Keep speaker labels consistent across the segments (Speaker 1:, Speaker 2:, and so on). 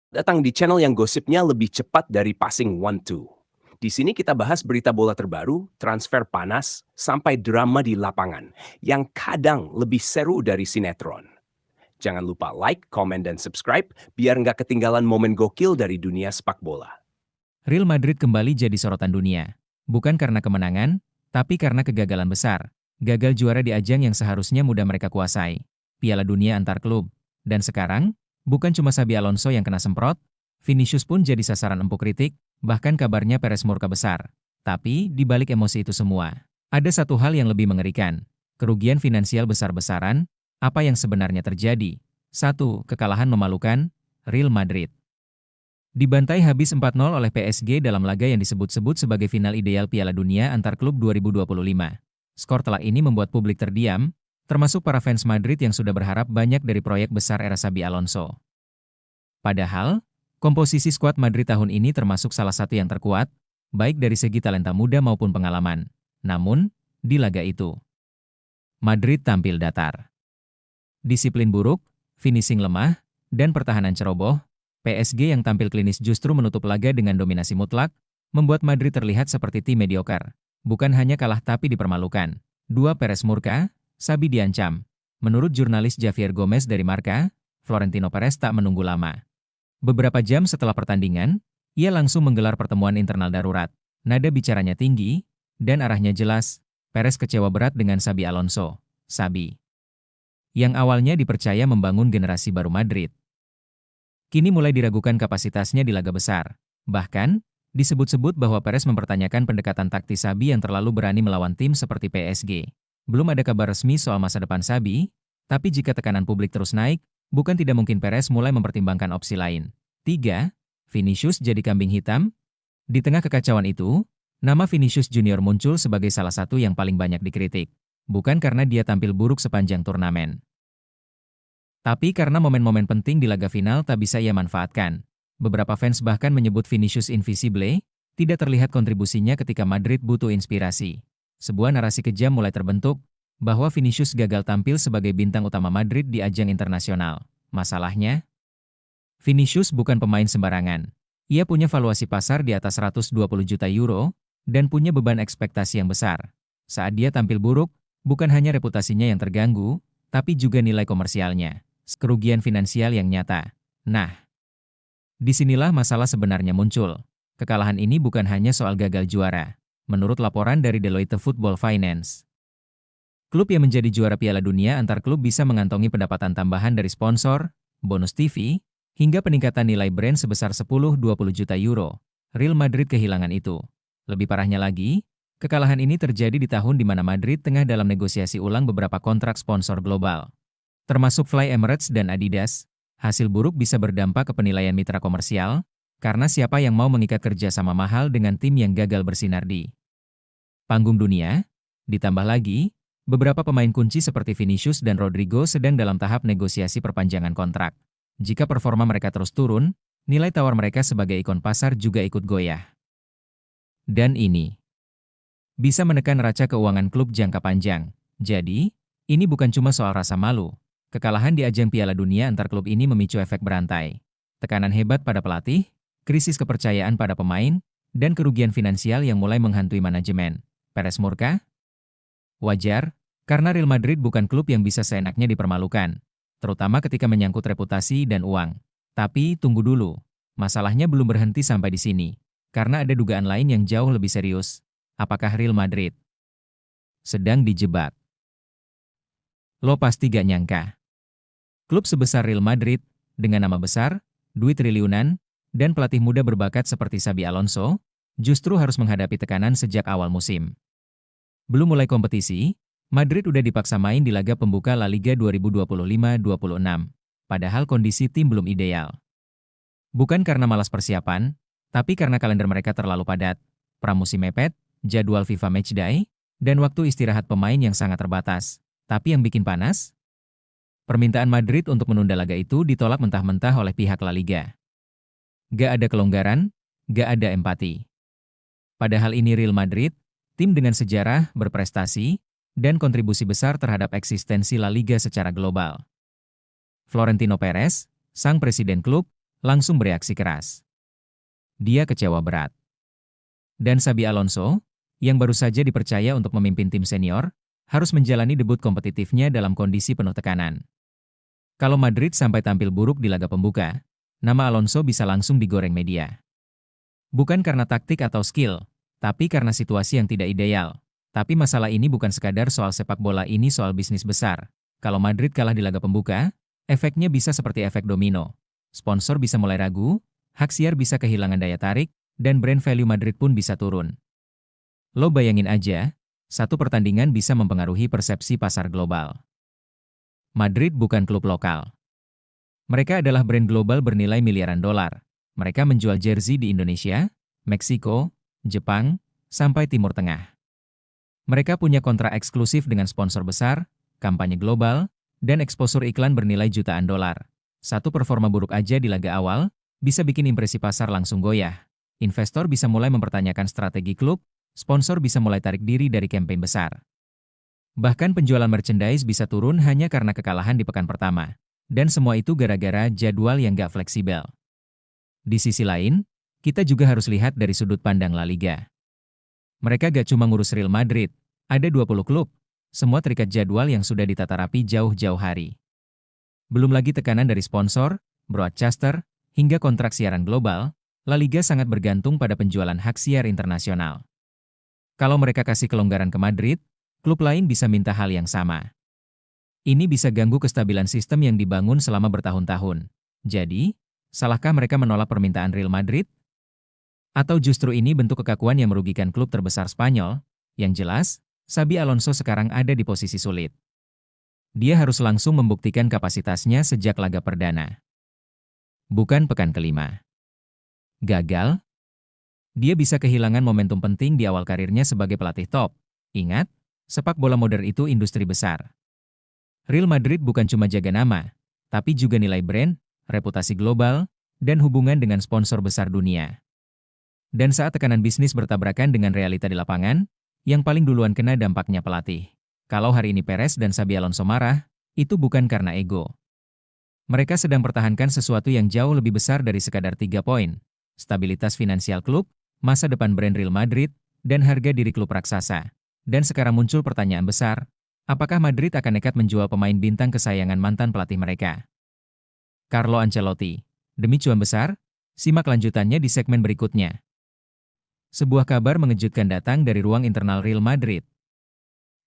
Speaker 1: Datang di channel yang gosipnya lebih cepat dari passing 1-2. Di sini kita bahas berita bola terbaru, transfer panas, sampai drama di lapangan yang kadang lebih seru dari sinetron. Jangan lupa like, comment, dan subscribe biar nggak ketinggalan momen gokil dari dunia sepak bola.
Speaker 2: Real Madrid kembali jadi sorotan dunia. Bukan karena kemenangan, tapi karena kegagalan besar. Gagal juara di ajang yang seharusnya mudah mereka kuasai. Piala Dunia antar klub. Dan sekarang, bukan cuma Xabi Alonso yang kena semprot, Vinicius pun jadi sasaran empuk kritik, bahkan kabarnya Perez murka besar. Tapi, di balik emosi itu semua, ada satu hal yang lebih mengerikan. Kerugian finansial besar-besaran, apa yang sebenarnya terjadi? 1. Kekalahan memalukan, Real Madrid. Dibantai habis 4-0 oleh PSG dalam laga yang disebut-sebut sebagai final ideal Piala Dunia antar klub 2025. Skor telak ini membuat publik terdiam, termasuk para fans Madrid yang sudah berharap banyak dari proyek besar era Xabi Alonso. Padahal, komposisi skuad Madrid tahun ini termasuk salah satu yang terkuat, baik dari segi talenta muda maupun pengalaman. Namun, di laga itu, Madrid tampil datar. Disiplin buruk, finishing lemah, dan pertahanan ceroboh. PSG yang tampil klinis justru menutup laga dengan dominasi mutlak, membuat Madrid terlihat seperti tim mediocre. Bukan hanya kalah tapi dipermalukan. 2. Perez murka, Xabi diancam. Menurut jurnalis Javier Gomez dari Marca, Florentino Perez tak menunggu lama. Beberapa jam setelah pertandingan, ia langsung menggelar pertemuan internal darurat. Nada bicaranya tinggi, dan arahnya jelas. Perez kecewa berat dengan Xabi Alonso. Xabi, yang awalnya dipercaya membangun generasi baru Madrid, kini mulai diragukan kapasitasnya di laga besar. Bahkan, disebut-sebut bahwa Perez mempertanyakan pendekatan taktis Xabi yang terlalu berani melawan tim seperti PSG. Belum ada kabar resmi soal masa depan Xabi, tapi jika tekanan publik terus naik, bukan tidak mungkin Perez mulai mempertimbangkan opsi lain. 3. Vinicius jadi kambing hitam. Di tengah kekacauan itu, nama Vinicius Junior muncul sebagai salah satu yang paling banyak dikritik. Bukan karena dia tampil buruk sepanjang turnamen, tapi karena momen-momen penting di laga final tak bisa ia manfaatkan. Beberapa fans bahkan menyebut Vinicius invisible, tidak terlihat kontribusinya ketika Madrid butuh inspirasi. Sebuah narasi kejam mulai terbentuk, bahwa Vinicius gagal tampil sebagai bintang utama Madrid di ajang internasional. Masalahnya, Vinicius bukan pemain sembarangan. Ia punya valuasi pasar di atas 120 juta euro, dan punya beban ekspektasi yang besar. Saat dia tampil buruk, bukan hanya reputasinya yang terganggu, tapi juga nilai komersialnya. Kerugian finansial yang nyata. Nah, disinilah masalah sebenarnya muncul. Kekalahan ini bukan hanya soal gagal juara. Menurut laporan dari Deloitte Football Finance, klub yang menjadi juara Piala Dunia antar klub bisa mengantongi pendapatan tambahan dari sponsor, bonus TV, hingga peningkatan nilai brand sebesar 10-20 juta euro. Real Madrid kehilangan itu. Lebih parahnya lagi, kekalahan ini terjadi di tahun di mana Madrid tengah dalam negosiasi ulang beberapa kontrak sponsor global, termasuk Fly Emirates dan Adidas. Hasil buruk bisa berdampak ke penilaian mitra komersial, karena siapa yang mau mengikat kerja sama mahal dengan tim yang gagal bersinar di panggung dunia? Ditambah lagi, beberapa pemain kunci seperti Vinicius dan Rodrigo sedang dalam tahap negosiasi perpanjangan kontrak. Jika performa mereka terus turun, nilai tawar mereka sebagai ikon pasar juga ikut goyah. Dan ini bisa menekan neraca keuangan klub jangka panjang. Jadi, ini bukan cuma soal rasa malu. Kekalahan di ajang Piala Dunia antar klub ini memicu efek berantai. Tekanan hebat pada pelatih, krisis kepercayaan pada pemain, dan kerugian finansial yang mulai menghantui manajemen. Perez murka? Wajar, karena Real Madrid bukan klub yang bisa seenaknya dipermalukan, terutama ketika menyangkut reputasi dan uang. Tapi tunggu dulu, masalahnya belum berhenti sampai di sini, karena ada dugaan lain yang jauh lebih serius. Apakah Real Madrid sedang dijebak? Lo pasti gak nyangka. Klub sebesar Real Madrid, dengan nama besar, duit triliunan, dan pelatih muda berbakat seperti Xabi Alonso, justru harus menghadapi tekanan sejak awal musim. Belum mulai kompetisi, Madrid udah dipaksa main di laga pembuka La Liga 2025-26, padahal kondisi tim belum ideal. Bukan karena malas persiapan, tapi karena kalender mereka terlalu padat, pramusim mepet, jadwal FIFA Matchday, dan waktu istirahat pemain yang sangat terbatas. Tapi yang bikin panas? Permintaan Madrid untuk menunda laga itu ditolak mentah-mentah oleh pihak La Liga. Gak ada kelonggaran, gak ada empati. Padahal ini Real Madrid, tim dengan sejarah, berprestasi, dan kontribusi besar terhadap eksistensi La Liga secara global. Florentino Perez, sang presiden klub, langsung bereaksi keras. Dia kecewa berat. Dan Xabi Alonso, yang baru saja dipercaya untuk memimpin tim senior, harus menjalani debut kompetitifnya dalam kondisi penuh tekanan. Kalau Madrid sampai tampil buruk di laga pembuka, nama Alonso bisa langsung digoreng media. Bukan karena taktik atau skill, tapi karena situasi yang tidak ideal. Tapi masalah ini bukan sekadar soal sepak bola, ini soal bisnis besar. Kalau Madrid kalah di laga pembuka, efeknya bisa seperti efek domino. Sponsor bisa mulai ragu, hak siar bisa kehilangan daya tarik, dan brand value Madrid pun bisa turun. Lo bayangin aja, satu pertandingan bisa mempengaruhi persepsi pasar global. Madrid bukan klub lokal. Mereka adalah brand global bernilai miliaran dolar. Mereka menjual jersey di Indonesia, Meksiko, Jepang, sampai Timur Tengah. Mereka punya kontrak eksklusif dengan sponsor besar, kampanye global, dan eksposur iklan bernilai jutaan dolar. Satu performa buruk aja di laga awal, bisa bikin impresi pasar langsung goyah. Investor bisa mulai mempertanyakan strategi klub, sponsor bisa mulai tarik diri dari kampanye besar. Bahkan penjualan merchandise bisa turun hanya karena kekalahan di pekan pertama. Dan semua itu gara-gara jadwal yang gak fleksibel. Di sisi lain, kita juga harus lihat dari sudut pandang La Liga. Mereka gak cuma ngurus Real Madrid, ada 20 klub, semua terikat jadwal yang sudah ditata rapi jauh-jauh hari. Belum lagi tekanan dari sponsor, broadcaster, hingga kontrak siaran global, La Liga sangat bergantung pada penjualan hak siar internasional. Kalau mereka kasih kelonggaran ke Madrid, klub lain bisa minta hal yang sama. Ini bisa ganggu kestabilan sistem yang dibangun selama bertahun-tahun. Jadi, salahkah mereka menolak permintaan Real Madrid? Atau justru ini bentuk kekakuan yang merugikan klub terbesar Spanyol? Yang jelas, Xabi Alonso sekarang ada di posisi sulit. Dia harus langsung membuktikan kapasitasnya sejak laga perdana. Bukan pekan kelima. Gagal? Dia bisa kehilangan momentum penting di awal karirnya sebagai pelatih top. Ingat, sepak bola modern itu industri besar. Real Madrid bukan cuma jaga nama, tapi juga nilai brand, reputasi global, dan hubungan dengan sponsor besar dunia. Dan saat tekanan bisnis bertabrakan dengan realita di lapangan, yang paling duluan kena dampaknya pelatih. Kalau hari ini Perez dan Xabi Alonso marah, itu bukan karena ego. Mereka sedang pertahankan sesuatu yang jauh lebih besar dari sekadar 3 poin. Stabilitas finansial klub, masa depan brand Real Madrid, dan harga diri klub raksasa. Dan sekarang muncul pertanyaan besar, apakah Madrid akan nekat menjual pemain bintang kesayangan mantan pelatih mereka? Carlo Ancelotti. Demi cuan besar, simak lanjutannya di segmen berikutnya. Sebuah kabar mengejutkan datang dari ruang internal Real Madrid.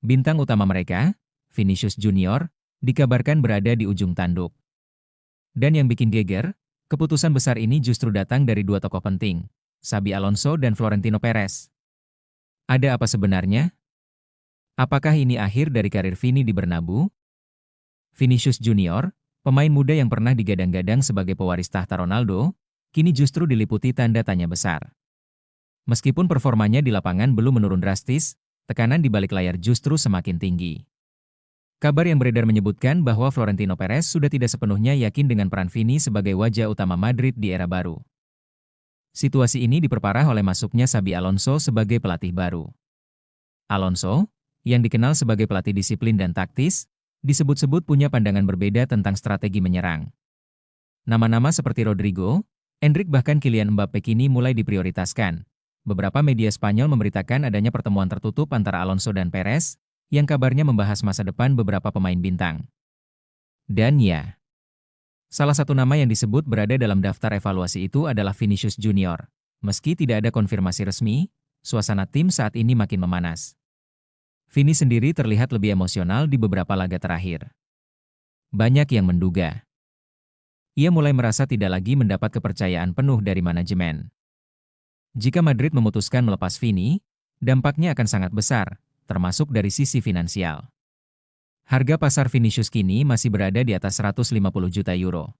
Speaker 2: Bintang utama mereka, Vinicius Junior, dikabarkan berada di ujung tanduk. Dan yang bikin geger, keputusan besar ini justru datang dari dua tokoh penting, Xabi Alonso dan Florentino Perez. Ada apa sebenarnya? Apakah ini akhir dari karir Vini di Bernabeu? Vinicius Junior, pemain muda yang pernah digadang-gadang sebagai pewaris tahta Ronaldo, kini justru diliputi tanda tanya besar. Meskipun performanya di lapangan belum menurun drastis, tekanan di balik layar justru semakin tinggi. Kabar yang beredar menyebutkan bahwa Florentino Perez sudah tidak sepenuhnya yakin dengan peran Vini sebagai wajah utama Madrid di era baru. Situasi ini diperparah oleh masuknya Xabi Alonso sebagai pelatih baru. Alonso, yang dikenal sebagai pelatih disiplin dan taktis, disebut-sebut punya pandangan berbeda tentang strategi menyerang. Nama-nama seperti Rodrigo, Endrick bahkan Kylian Mbappe kini mulai diprioritaskan. Beberapa media Spanyol memberitakan adanya pertemuan tertutup antara Alonso dan Perez, yang kabarnya membahas masa depan beberapa pemain bintang. Dan ya, salah satu nama yang disebut berada dalam daftar evaluasi itu adalah Vinicius Junior. Meski tidak ada konfirmasi resmi, suasana tim saat ini makin memanas. Vini sendiri terlihat lebih emosional di beberapa laga terakhir. Banyak yang menduga. Ia mulai merasa tidak lagi mendapat kepercayaan penuh dari manajemen. Jika Madrid memutuskan melepas Vini, dampaknya akan sangat besar, termasuk dari sisi finansial. Harga pasar Vinicius kini masih berada di atas 150 juta euro.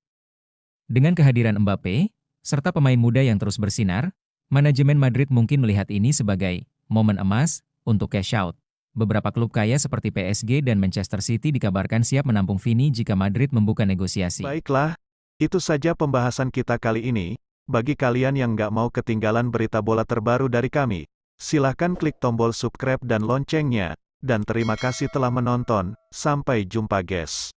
Speaker 2: Dengan kehadiran Mbappe, serta pemain muda yang terus bersinar, manajemen Madrid mungkin melihat ini sebagai momen emas untuk cash out. Beberapa klub kaya seperti PSG dan Manchester City dikabarkan siap menampung Vini jika Madrid membuka negosiasi.
Speaker 3: Baiklah, itu saja pembahasan kita kali ini. Bagi kalian yang nggak mau ketinggalan berita bola terbaru dari kami, silahkan klik tombol subscribe dan loncengnya. Dan terima kasih telah menonton. Sampai jumpa guys.